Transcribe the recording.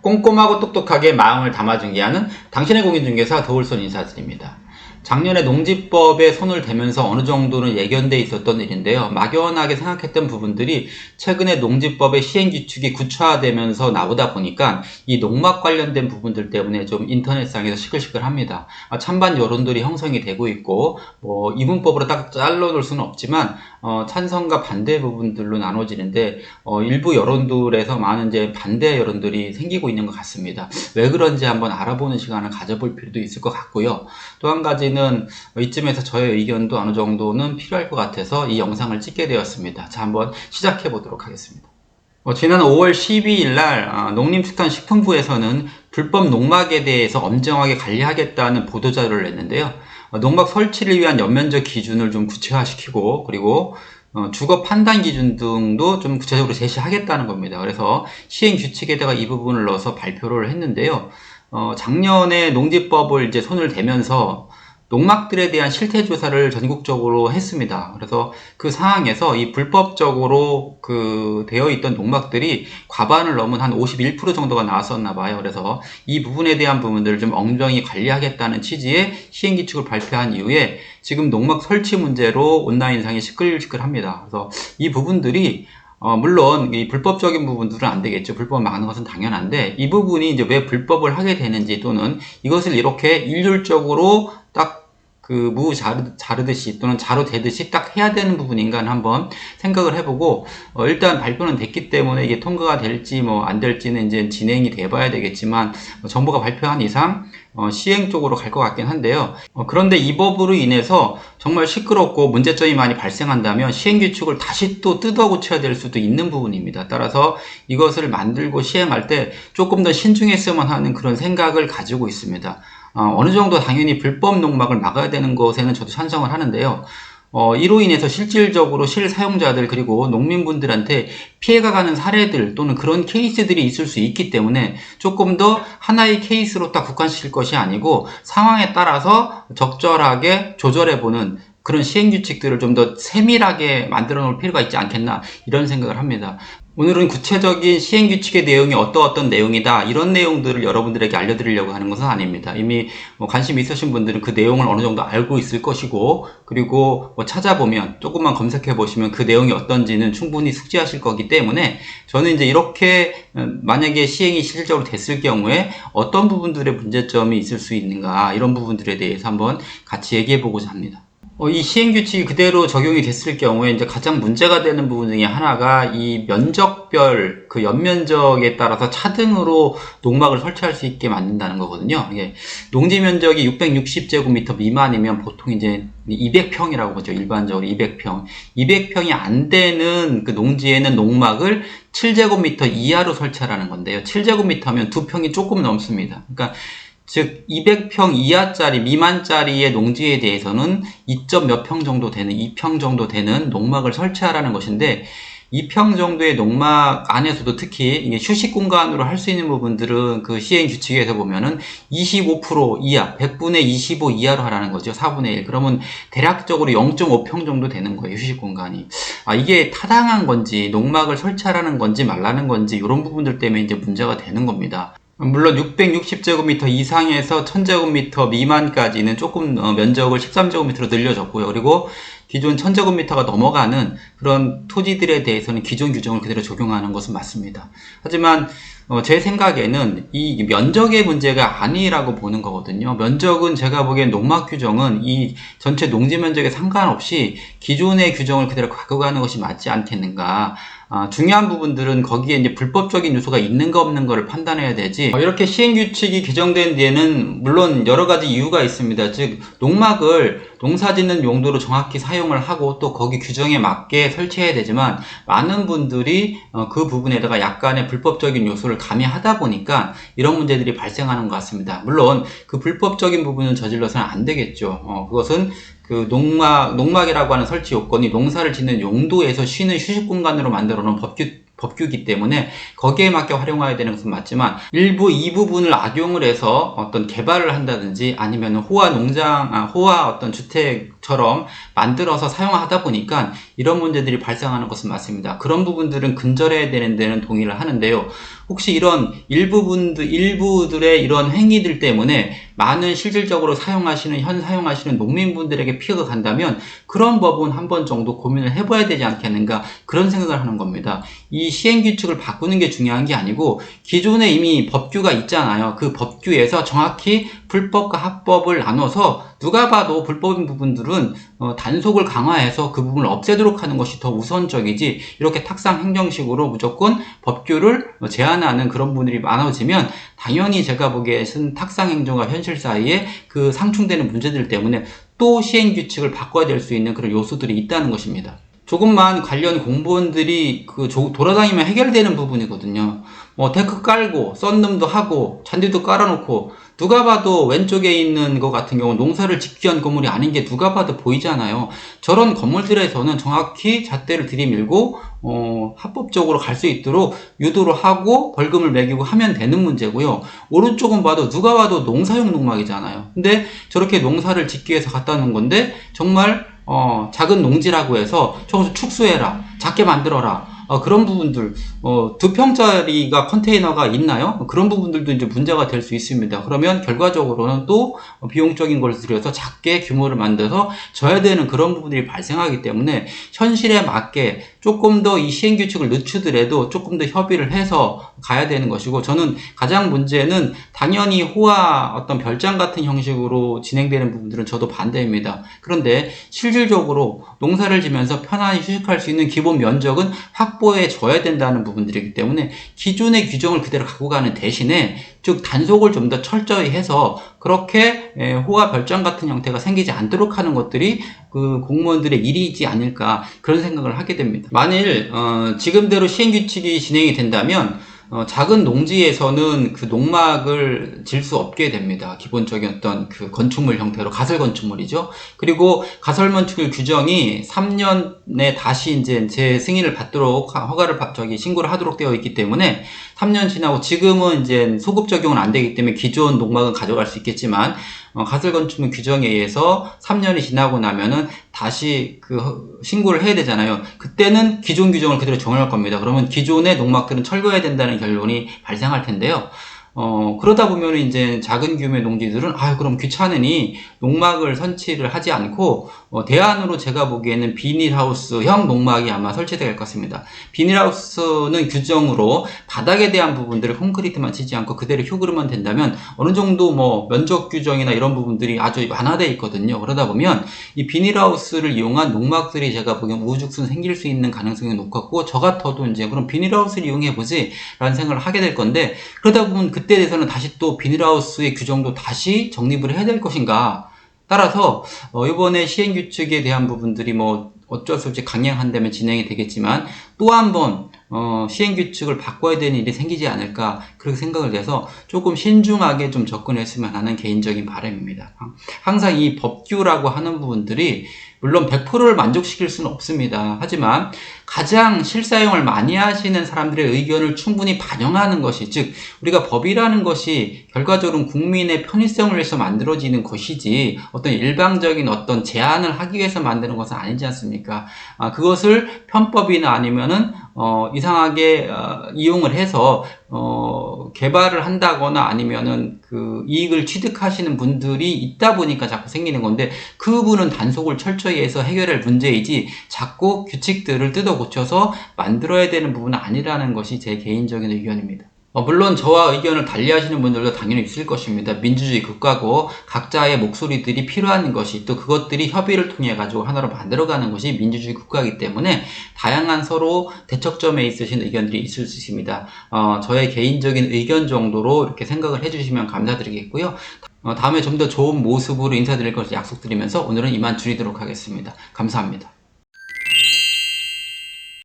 꼼꼼하고 똑똑하게 마음을 담아 중개하는 당신의 공인중개사 도울손 인사드립니다. 작년에 농지법에 손을 대면서 어느 정도는 예견돼 있었던 일인데요. 막연하게 생각했던 부분들이 최근에 농지법의 시행규칙이 구체화되면서 나오다 보니까 이 농막 관련된 부분들 때문에 좀 인터넷상에서 시끌시끌합니다. 찬반 여론들이 형성이 되고 있고 이분법으로 딱 잘라놓을 수는 없지만 찬성과 반대 부분들로 나눠지는데 일부 여론들에서 많은 이제 반대 여론들이 생기고 있는 것 같습니다. 왜 그런지 한번 알아보는 시간을 가져볼 필요도 있을 것 같고요. 또 한 가지는 이쯤에서 저의 의견도 어느 정도는 필요할 것 같아서 이 영상을 찍게 되었습니다. 자, 한번 시작해 보도록 하겠습니다. 지난 5월 12일 날 농림축산식품부에서는 불법 농막에 대해서 엄정하게 관리하겠다는 보도자료를 냈는데요. 농막 설치를 위한 연면적 기준을 좀 구체화시키고 그리고 주거 판단 기준 등도 좀 구체적으로 제시하겠다는 겁니다. 그래서 시행 규칙에다가 이 부분을 넣어서 발표를 했는데요. 작년에 농지법을 이제 손을 대면서 농막들에 대한 실태 조사를 전국적으로 했습니다. 그래서 그 상황에서 이 불법적으로 되어 있던 농막들이 과반을 넘은 한 51% 정도가 나왔었나 봐요. 그래서 이 부분에 대한 부분들을 좀 엄정히 관리하겠다는 취지의 시행규칙을 발표한 이후에 지금 농막 설치 문제로 온라인상이 시끌시끌합니다. 그래서 이 부분들이 물론 이 불법적인 부분들은 안 되겠죠. 불법을 막는 것은 당연한데 이 부분이 이제 왜 불법을 하게 되는지 또는 이것을 이렇게 일률적으로 딱 자르듯이 또는 자로 되듯이 딱 해야 되는 부분인가 한번 생각을 해보고 일단 발표는 됐기 때문에 이게 통과가 될지 안 될지는 이제 진행이 돼봐야 되겠지만 정부가 발표한 이상 시행 쪽으로 갈 것 같긴 한데요. 그런데 이 법으로 인해서 정말 시끄럽고 문제점이 많이 발생한다면 시행규칙을 다시 또 뜯어 고쳐야 될 수도 있는 부분입니다. 따라서 이것을 만들고 시행할 때 조금 더 신중했으면 하는 그런 생각을 가지고 있습니다. 어느 정도 당연히 불법 농막을 막아야 되는 것에는 저도 찬성을 하는데요. 이로 인해서 실질적으로 실사용자들 그리고 농민분들한테 피해가 가는 사례들 또는 그런 케이스들이 있을 수 있기 때문에 조금 더 하나의 케이스로 딱 국한시킬 것이 아니고 상황에 따라서 적절하게 조절해보는 그런 시행규칙들을 좀 더 세밀하게 만들어 놓을 필요가 있지 않겠나 이런 생각을 합니다. 오늘은 구체적인 시행규칙의 내용이 어떤 내용이다 이런 내용들을 여러분들에게 알려드리려고 하는 것은 아닙니다. 이미 관심 있으신 분들은 그 내용을 어느 정도 알고 있을 것이고 그리고 찾아보면 조금만 검색해 보시면 그 내용이 어떤지는 충분히 숙지하실 거기 때문에 저는 이제 이렇게 만약에 시행이 실질적으로 됐을 경우에 어떤 부분들의 문제점이 있을 수 있는가 이런 부분들에 대해서 한번 같이 얘기해 보고자 합니다. 이 시행규칙이 그대로 적용이 됐을 경우에 이제 가장 문제가 되는 부분 중에 하나가 이 면적별 연면적에 따라서 차등으로 농막을 설치할 수 있게 만든다는 거거든요. 이게 농지 면적이 660제곱미터 미만이면 보통 이제 200평이라고 보죠. 일반적으로 200평. 200평이 안 되는 그 농지에는 농막을 7제곱미터 이하로 설치하라는 건데요. 7제곱미터면 2평이 조금 넘습니다. 그러니까 즉 200평 이하짜리 미만짜리의 농지에 대해서는 2점 몇 평 정도 되는 2평 정도 되는 농막을 설치하라는 것인데 2평 정도의 농막 안에서도 특히 이게 휴식 공간으로 할 수 있는 부분들은 그 시행 규칙에서 보면은 25% 이하, 100분의 25 이하로 하라는 거죠. 4분의 1. 그러면 대략적으로 0.5평 정도 되는 거예요. 휴식 공간이. 이게 타당한 건지, 농막을 설치하라는 건지 말라는 건지 이런 부분들 때문에 이제 문제가 되는 겁니다. 물론 660제곱미터 이상에서 1000제곱미터 미만까지는 조금 면적을 13제곱미터로 늘려줬고요. 그리고 기존 1000제곱미터가 넘어가는 그런 토지들에 대해서는 기존 규정을 그대로 적용하는 것은 맞습니다. 하지만 제 생각에는 이 면적의 문제가 아니라고 보는 거거든요. 면적은 제가 보기엔 농막 규정은 이 전체 농지 면적에 상관없이 기존의 규정을 그대로 갖고 가는 것이 맞지 않겠는가. 중요한 부분들은 거기에 이제 불법적인 요소가 있는가 없는 거를 판단해야 되지. 이렇게 시행규칙이 개정된 뒤에는 물론 여러 가지 이유가 있습니다. 즉 농막을 농사짓는 용도로 정확히 사용을 하고 또 거기 규정에 맞게 설치해야 되지만 많은 분들이 그 부분에다가 약간의 불법적인 요소를 가미하다 보니까 이런 문제들이 발생하는 것 같습니다. 물론 그 불법적인 부분은 저질러서는 안 되겠죠. 그것은 농막이라고 하는 설치 요건이 농사를 짓는 용도에서 쉬는 휴식 공간으로 만들어 놓은 법규이기 때문에 거기에 맞게 활용해야 되는 것은 맞지만 일부 이 부분을 악용을 해서 어떤 개발을 한다든지 아니면 호화 어떤 주택처럼 만들어서 사용하다 보니까 이런 문제들이 발생하는 것은 맞습니다. 그런 부분들은 근절해야 되는 데는 동의를 하는데요. 혹시 이런 일부들의 이런 행위들 때문에 많은 실질적으로 사용하시는 농민분들에게 피해가 간다면 그런 법은 한 번 정도 고민을 해봐야 되지 않겠는가, 그런 생각을 하는 겁니다. 이 시행규칙을 바꾸는 게 중요한 게 아니고 기존에 이미 법규가 있잖아요. 그 법규에서 정확히 불법과 합법을 나눠서 누가 봐도 불법인 부분들은 단속을 강화해서 그 부분을 없애도록 하는 것이 더 우선적이지, 이렇게 탁상 행정식으로 무조건 법규를 제한하는 그런 부분들이 많아지면 당연히 제가 보기에는 탁상 행정과 현실 사이에 그 상충되는 문제들 때문에 또 시행규칙을 바꿔야 될 수 있는 그런 요소들이 있다는 것입니다. 조금만 관련 공무원들이 돌아다니면 해결되는 부분이거든요. 데크 깔고 썬룸도 하고 잔디도 깔아놓고 누가 봐도 왼쪽에 있는 것 같은 경우 농사를 짓기 위한 건물이 아닌 게 누가 봐도 보이잖아요. 저런 건물들에서는 정확히 잣대를 들이밀고 합법적으로 갈 수 있도록 유도를 하고 벌금을 매기고 하면 되는 문제고요. 오른쪽은 봐도 누가 봐도 농사용 농막이잖아요. 근데 저렇게 농사를 짓기 위해서 갖다 놓은 건데 정말 작은 농지라고 해서 저것을 축소해라, 작게 만들어라, 그런 부분들, 2평짜리가 컨테이너가 있나요? 그런 부분들도 이제 문제가 될 수 있습니다. 그러면 결과적으로는 또 비용적인 걸 들여서 작게 규모를 만들어서 져야 되는 그런 부분들이 발생하기 때문에 현실에 맞게 조금 더 이 시행규칙을 늦추더라도 조금 더 협의를 해서 가야 되는 것이고, 저는 가장 문제는 당연히 호화 어떤 별장 같은 형식으로 진행되는 부분들은 저도 반대입니다. 그런데 실질적으로 농사를 지면서 편안히 휴식할 수 있는 기본 면적은 확보해 줘야 된다는 부분들이기 때문에 기존의 규정을 그대로 갖고 가는 대신에, 즉 단속을 좀 더 철저히 해서 그렇게 호화 별장 같은 형태가 생기지 않도록 하는 것들이 그 공무원들의 일이지 않을까, 그런 생각을 하게 됩니다. 만일 지금대로 시행규칙이 진행이 된다면 작은 농지에서는 그 농막을 질 수 없게 됩니다. 기본적인 어떤 그 건축물 형태로, 가설 건축물이죠. 그리고 가설 건축물 규정이 3년에 다시 이제 재승인을 받도록 신고를 하도록 되어 있기 때문에 3년 지나고, 지금은 이제 소급 적용은 안 되기 때문에 기존 농막은 가져갈 수 있겠지만 가설 건축물 규정에 의해서 3년이 지나고 나면은 다시 그 신고를 해야 되잖아요. 그때는 기존 규정을 그대로 적용할 겁니다. 그러면 기존의 농막들은 철거해야 된다는 결론이 발생할 텐데요. 그러다 보면 이제 작은 규모의 농지들은 그럼 귀찮으니 농막을 설치를 하지 않고 대안으로 제가 보기에는 비닐하우스형 농막이 아마 설치될 것 같습니다. 비닐하우스는 규정으로 바닥에 대한 부분들을 콘크리트만 치지 않고 그대로 휴그르면 된다면 어느 정도 면적 규정이나 이런 부분들이 아주 완화되어 있거든요. 그러다 보면 이 비닐하우스를 이용한 농막들이 제가 보기엔 우후죽순 생길 수 있는 가능성이 높았고, 저 같아도 이제 그럼 비닐하우스를 이용해보지 라는 생각을 하게 될 건데, 그러다 보면 그때 대해서는 다시 또 비닐하우스의 규정도 다시 정립을 해야 될 것인가. 따라서 이번에 시행규칙에 대한 부분들이 어쩔 수 없이 강행한다면 진행이 되겠지만 또 한 번 시행규칙을 바꿔야 되는 일이 생기지 않을까, 그렇게 생각을 해서 조금 신중하게 좀 접근했으면 하는 개인적인 바람입니다. 항상 이 법규라고 하는 부분들이 물론 100%를 만족시킬 수는 없습니다. 하지만 가장 실사용을 많이 하시는 사람들의 의견을 충분히 반영하는 것이, 즉 우리가 법이라는 것이 결과적으로 국민의 편의성을 위해서 만들어지는 것이지 어떤 일방적인 어떤 제한을 하기 위해서 만드는 것은 아니지 않습니까? 그것을 편법이나 아니면은 이상하게 이용을 해서 개발을 한다거나 아니면은 그 이익을 취득하시는 분들이 있다 보니까 자꾸 생기는 건데, 그 부분은 단속을 철저히 해서 해결할 문제이지 자꾸 규칙들을 뜯어 고쳐서 만들어야 되는 부분은 아니라는 것이 제 개인적인 의견입니다. 물론 저와 의견을 달리하시는 분들도 당연히 있을 것입니다. 민주주의 국가고 각자의 목소리들이 필요한 것이, 또 그것들이 협의를 통해 가지고 하나로 만들어가는 것이 민주주의 국가이기 때문에 다양한 서로 대척점에 있으신 의견들이 있을 수 있습니다. 저의 개인적인 의견 정도로 이렇게 생각을 해주시면 감사드리겠고요. 다음에 좀 더 좋은 모습으로 인사드릴 것을 약속드리면서 오늘은 이만 줄이도록 하겠습니다. 감사합니다.